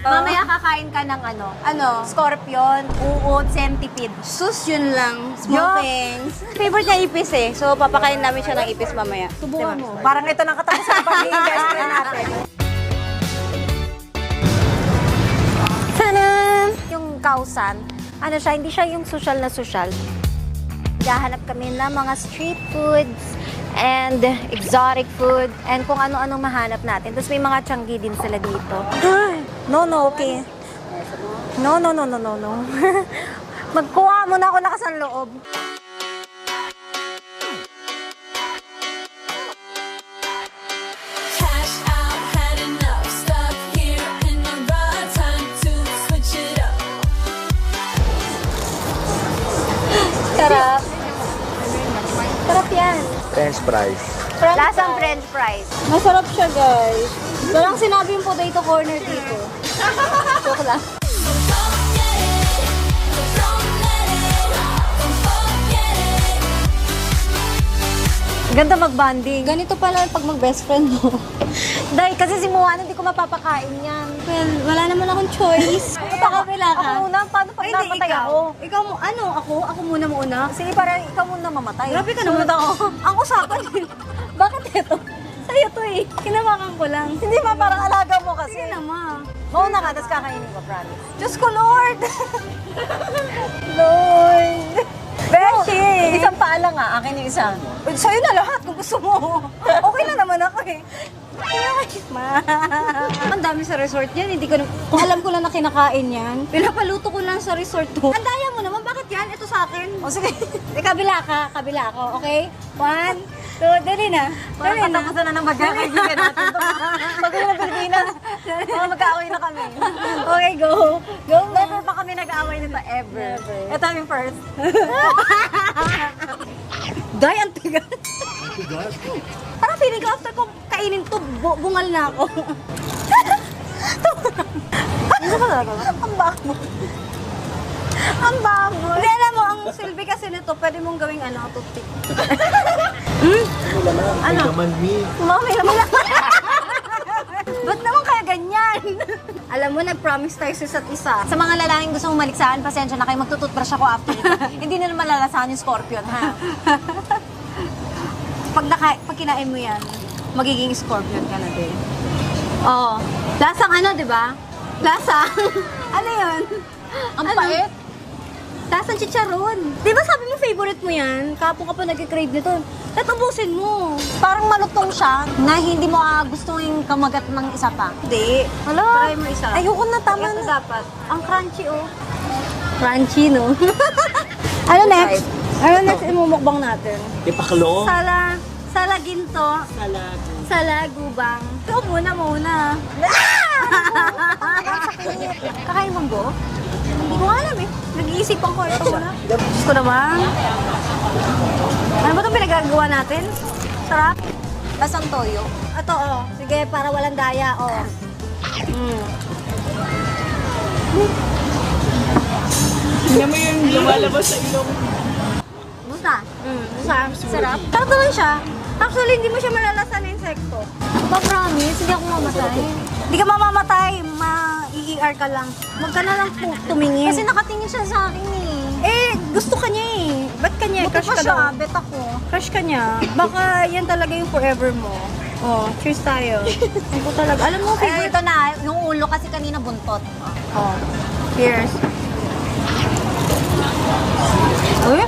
Mamaya kakain ka ng ano? Scorpion, uod, centipede. Sus, yun lang. Small things. Favorite niya ipis eh. So, papakain namin siya ng ipis mamaya. Subukan mo. Parang ito nang katapusan ng pag-i-investment natin. Tanan! Yung kausan, ano siya, hindi siya yung social na social. Gahanap kami ng mga street foods and exotic food and kung ano-anong mahanap natin. Tapos may mga tiyanggi din sila dito. No, okay. No. Magkuha muna ako lakas ng loob. Cash out, had enough, stuck here in the rut, time to switch it up. Sarap. Sarap yan. French fries. Lasang french fries. Masarap siya, guys. Walang sinabi yung potato corner dito. Joke lang. Don't forget it, don't let it, don't forget it. Ganda mag-bonding. Ganito pala pag mag-best friend mo. Dahil kasi si Moana, hindi ko mapapakain yan. Well, wala naman akong choice. Pakapila ka. Ako muna, paano pag Hindi, napatay ikaw. ako? Ikaw mo, ano? Ako muna muna. Sige, parang ikaw muna mamatay. Grabe ka naman. Sunod ako. Ang usapan din. Bakit ito? Sa'yo to eh. Kinawakan ko lang. Hindi ba, parang alaga mo kasi. Sige naman. Mauna ka, tapos kakainin ko, promise. Diyos ko, Lord! Lord! Beshi! No. Isang paa lang akin yung isa. Sa'yo na lahat kung gusto mo. Okay na naman ako eh. Ang dami sa resort yan. Hindi ko na, kung alam ko lang na kinakain yan. Pinapaluto ko lang sa resort to. Ang daya mo naman. Bakit yan? Ito sa akin. O sige. Kabila ka. Kabila ako. Okay? 1, 2, dali na. Parang Dali na. katapusan na ng magkakaibigan natin. Pag-uwi ng Pilipinas, mga magkaaway na kami. Okay, go. Go. Never pa kami nag-aaway nito ever. Ito yung first. Day, ang tigas. Parang feeling ko after ko kainin to, bungal na ako. Ano ba talaga? Ang bago. Ang bago. Hindi, alam mo, ang silbi kasi nito, pwede mong gawing toothpick. Ano? Naman me. Mami naman. Ba't naman kaya ganyan? Alam mo, nag-promise tayo sa isa't isa. Sa mga lalaking gusto mong maliksahan, pasensya na kayo, magtututbrush ako after ito. Hindi na naman lalasahan yung scorpion, ha? Pag kinain mo yan, magiging scorpion ka na din. Oo. Lasang di ba? Lasang. Ano yun? Ang pait. Lasang chicharon. Di ba sabi mo favorite mo yan? Kapon ka pa nag-crave nito. At ubusin mo. Parang malutong siya na hindi mo gusto yung kamagat ng isa pa. Hindi. Hala. Try mo isa. Ayoko na, tama Ito na. dapat. Ang crunchy, oh. Crunchy, no? Ano next? Ano next imumukbang natin? Ipaklo. Sala ginto. Sala gubang. Ito muna. Kakain mong go? Hindi ko alam eh. Nag-iisipan ko ito muna. Diyos ko naman. Ano ba itong pinagagawa natin? Sarap. Lasang toyo. Ito, sige, para walang daya, Hindi mo yung lumalabas sa ilong. Busa. Sarap. Sarap naman siya. Actually, hindi mo siya malalasa na insekto. Pa-promise, hindi ako mamatay. Hindi ka mamamatay. Ma-ER ka lang. Huwag ka na lang tumingin. Kasi nakatingin siya sa akin Gusto ka niya eh. Ba't ka niya? Buti Crush pa ka siya, daw. bet ako. Crush ka niya. Baka yan talaga yung forever mo. Cheers tayo. Ako talaga. Alam mo, Ay, favorite. ito na, yung ulo kasi kanina buntot. Cheers. Uy?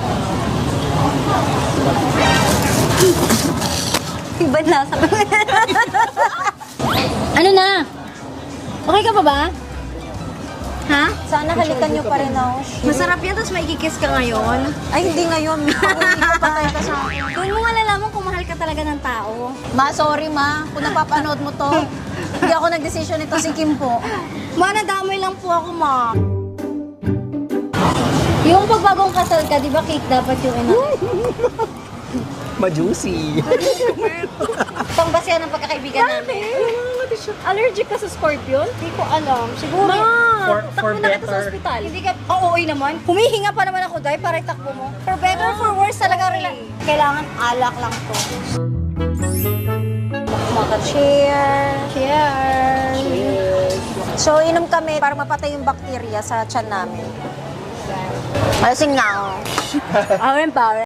Iba na, sabi ko. Ano na? Okay ka pa ba? Ha? Sana halikan niyo pa rin ako. Masarap yan, tapos maikikis ka ngayon. Ay, hindi ngayon. Pag-uwi ko, patay ka sa akin. Doon mo malalaman kung mahal ka talaga ng tao. Ma, sorry ma. Kung napapanood mo to, hindi ako nag-decision ito, si Kim po. Ma, nadamay lang po ako, ma. Yung pagbagong kasal ka, di ba cake dapat yung Ma-juicy. Pangbasihan ng pagkakaibigan namin. Allergic ka sa scorpion? Hindi ko alam. Siguro. For takbo na kita sa better. ospital. Hindi ka, oo naman. Humihinga pa naman ako, Day, para itakbo mo. For better, for worse, talaga rin. Kailangan alak lang to. Cheers! Cheers! So, inom kami para mapatay yung bakterya sa tiyan namin. Alasing nga ako. Power and power.